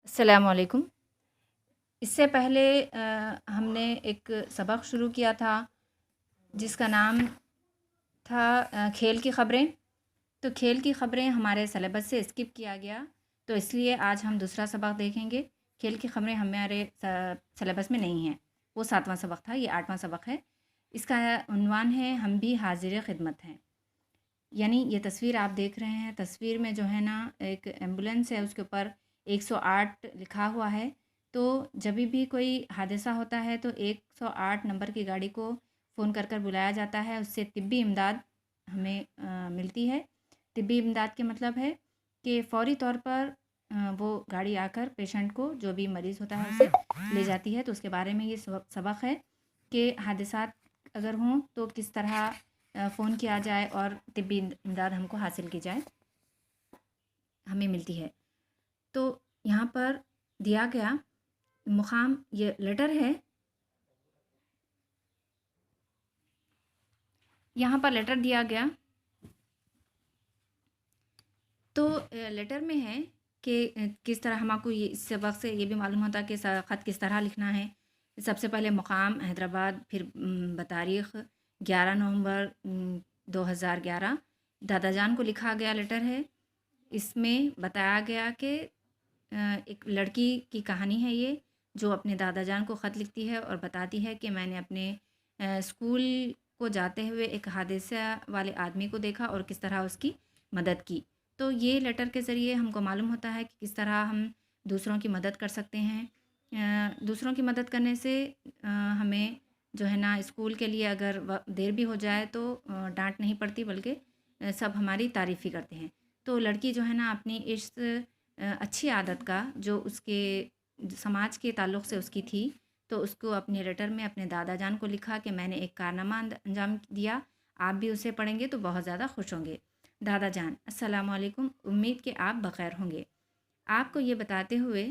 अस्सलामुअलैकुम। इससे पहले हमने एक सबक शुरू किया था जिसका नाम था खेल की ख़बरें। तो खेल की ख़बरें हमारे सिलेबस से स्किप किया गया, तो इसलिए आज हम दूसरा सबक देखेंगे। खेल की ख़बरें हमारे सिलेबस में नहीं हैं, वो 7वां सबक था, ये 8वां सबक है। इसका उन्वान है हम भी हाज़िर ख़िदमत हैं। यानी ये तस्वीर आप देख रहे हैं, तस्वीर में जो है ना एक एम्बुलेंस है, उसके ऊपर 108 लिखा हुआ है। तो जब भी कोई हादसा होता है तो 108 नंबर की गाड़ी को फ़ोन कर कर बुलाया जाता है, उससे तिब्बी इमदाद हमें मिलती है। तिब्बी इमदाद के मतलब है कि फ़ौरी तौर पर वो गाड़ी आकर पेशेंट को, जो भी मरीज़ होता है उसे ले जाती है। तो उसके बारे में ये सबक है कि हादसात अगर हों तो किस तरह फ़ोन किया जाए और तिब्बी इमदाद हमको हासिल की जाए, हमें मिलती है। तो यहाँ पर दिया गया मुकाम, ये लेटर है, यहाँ पर लेटर दिया गया। तो लेटर में है कि किस तरह हमको ये इस सबक से ये भी मालूम होता है कि ख़त किस तरह लिखना है। सबसे पहले मुकाम हैदराबाद, फिर बतारीख़ 11 नवंबर 2011 दादा जान को लिखा गया लेटर है। इसमें बताया गया कि एक लड़की की कहानी है ये, जो अपने दादा जान को ख़त लिखती है और बताती है कि मैंने अपने स्कूल को जाते हुए एक हादसा वाले आदमी को देखा और किस तरह उसकी मदद की। तो ये लेटर के ज़रिए हमको मालूम होता है कि किस तरह हम दूसरों की मदद कर सकते हैं। दूसरों की मदद करने से हमें जो है ना स्कूल के लिए अगर देर भी हो जाए तो डांट नहीं पड़ती, बल्कि सब हमारी तारीफ़ ही करते हैं। तो लड़की जो है ना अपनी इस अच्छी आदत का, जो उसके समाज के ताल्लुक़ से उसकी थी, तो उसको अपने लेटर में अपने दादा जान को लिखा कि मैंने एक कारनामा अंजाम दिया, आप भी उसे पढ़ेंगे तो बहुत ज़्यादा खुश होंगे। दादा जान, अस्सलाम वालेकुम, उम्मीद कि आप बख़ैर होंगे। आपको ये बताते हुए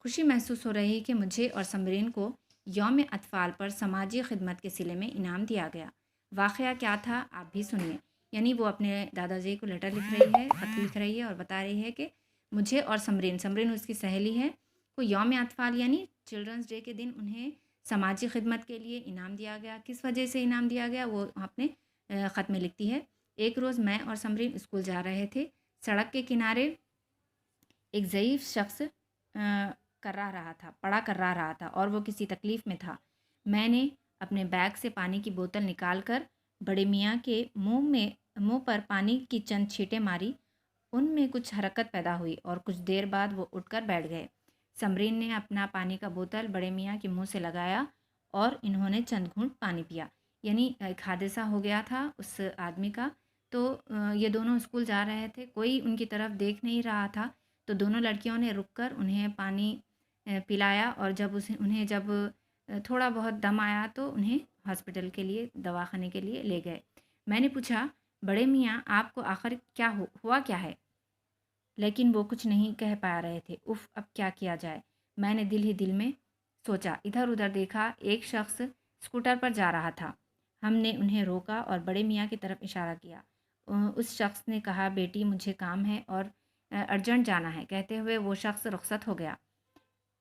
खुशी महसूस हो रही कि मुझे और समरीन को यौम अतफ़ाल पर समाजी खिदमत के सिले में इनाम दिया गया। वाक़या क्या था आप भी सुनिए। यानी वो अपने दादाजी को लेटर लिख रही है, ख़त लिख रही है और बता रही है कि मुझे और समरीन, समरीन उसकी सहेली है, को यौम अतफ़ाल यानी चिल्ड्रंस डे के दिन उन्हें समाजी खिदमत के लिए इनाम दिया गया। किस वजह से इनाम दिया गया वो अपने ख़त में लिखती है। एक रोज़ मैं और समरीन स्कूल जा रहे थे। सड़क के किनारे एक ज़ईफ़ शख्स पड़ा रहा था और वो किसी तकलीफ़ में था। मैंने अपने बैग से पानी की बोतल निकाल कर बड़े मियाँ के मुँह पर पानी की चंद छींटें मारी। उनमें कुछ हरकत पैदा हुई और कुछ देर बाद वो उठकर बैठ गए। समरीन ने अपना पानी का बोतल बड़े मियाँ के मुँह से लगाया और इन्होंने चंद घूँट पानी पिया। यानी एक हादसा हो गया था उस आदमी का। तो ये दोनों स्कूल जा रहे थे, कोई उनकी तरफ देख नहीं रहा था। तो दोनों लड़कियों ने रुककर उन्हें पानी पिलाया और जब थोड़ा बहुत दम आया तो उन्हें हॉस्पिटल के लिए, दवाखाने के लिए ले गए। मैंने पूछा, बड़े मियाँ आपको आखिर क्या हुआ क्या है? लेकिन वो कुछ नहीं कह पा रहे थे। उफ़! अब क्या किया जाए? मैंने दिल ही दिल में सोचा। इधर-उधर देखा, एक शख्स स्कूटर पर जा रहा था। हमने उन्हें रोका और बड़े मियाँ की तरफ इशारा किया। उस शख्स ने कहा, बेटी मुझे काम है और अर्जेंट जाना है। कहते हुए वो शख्स रुखसत हो गया।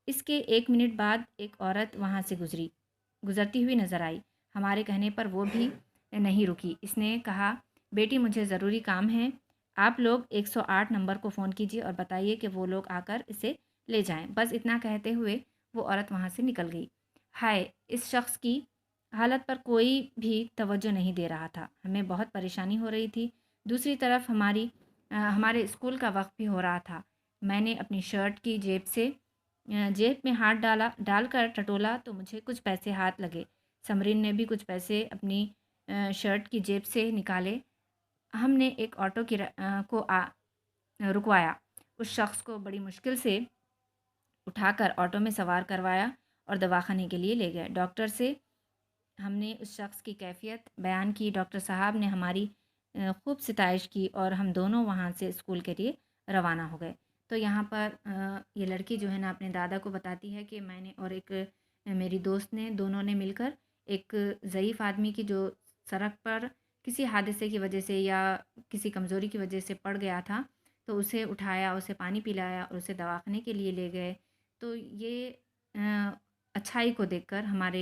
इसके 1 मिनट बाद एक औरत वहाँ से गुज़रती हुई नज़र आई। हमारे कहने पर वो भी नहीं रुकी। इसने कहा, बेटी मुझे ज़रूरी काम है, आप लोग 108 नंबर को फ़ोन कीजिए और बताइए कि वो लोग आकर इसे ले जाएँ। बस इतना कहते हुए वो औरत वहाँ से निकल गई। हाय! इस शख्स की हालत पर कोई भी तवज्जो नहीं दे रहा था। हमें बहुत परेशानी हो रही थी। दूसरी तरफ हमारे स्कूल का वक़्त भी हो रहा था। मैंने अपनी शर्ट की जेब में हाथ डालकर टटोला तो मुझे कुछ पैसे हाथ लगे। समरीन ने भी कुछ पैसे अपनी शर्ट की जेब से निकाले। हमने एक ऑटो को रुकवाया। उस शख्स को बड़ी मुश्किल से उठाकर ऑटो में सवार करवाया और दवाखाने के लिए ले गए। डॉक्टर से हमने उस शख्स की कैफ़ियत बयान की। डॉक्टर साहब ने हमारी खूब सिताइश की और हम दोनों वहाँ से स्कूल के लिए रवाना हो गए। तो यहाँ पर ये लड़की जो है ना अपने दादा को बताती है कि मैंने और एक मेरी दोस्त ने, दोनों ने मिलकर एक ज़ईफ़ आदमी की, जो सड़क पर किसी हादसे की वजह से या किसी कमज़ोरी की वजह से पड़ गया था, तो उसे उठाया, उसे पानी पिलाया और उसे दवाखाने के लिए ले गए। तो ये अच्छाई को देखकर हमारे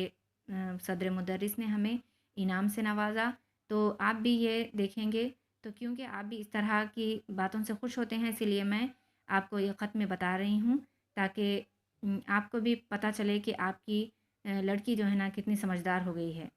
सदर मुदर्रिस ने हमें इनाम से नवाज़ा। तो आप भी ये देखेंगे, तो क्योंकि आप भी इस तरह की बातों से खुश होते हैं, इसीलिए मैं आपको ये ख़त में बता रही हूँ, ताकि आपको भी पता चले कि आपकी लड़की जो है ना कितनी समझदार हो गई है।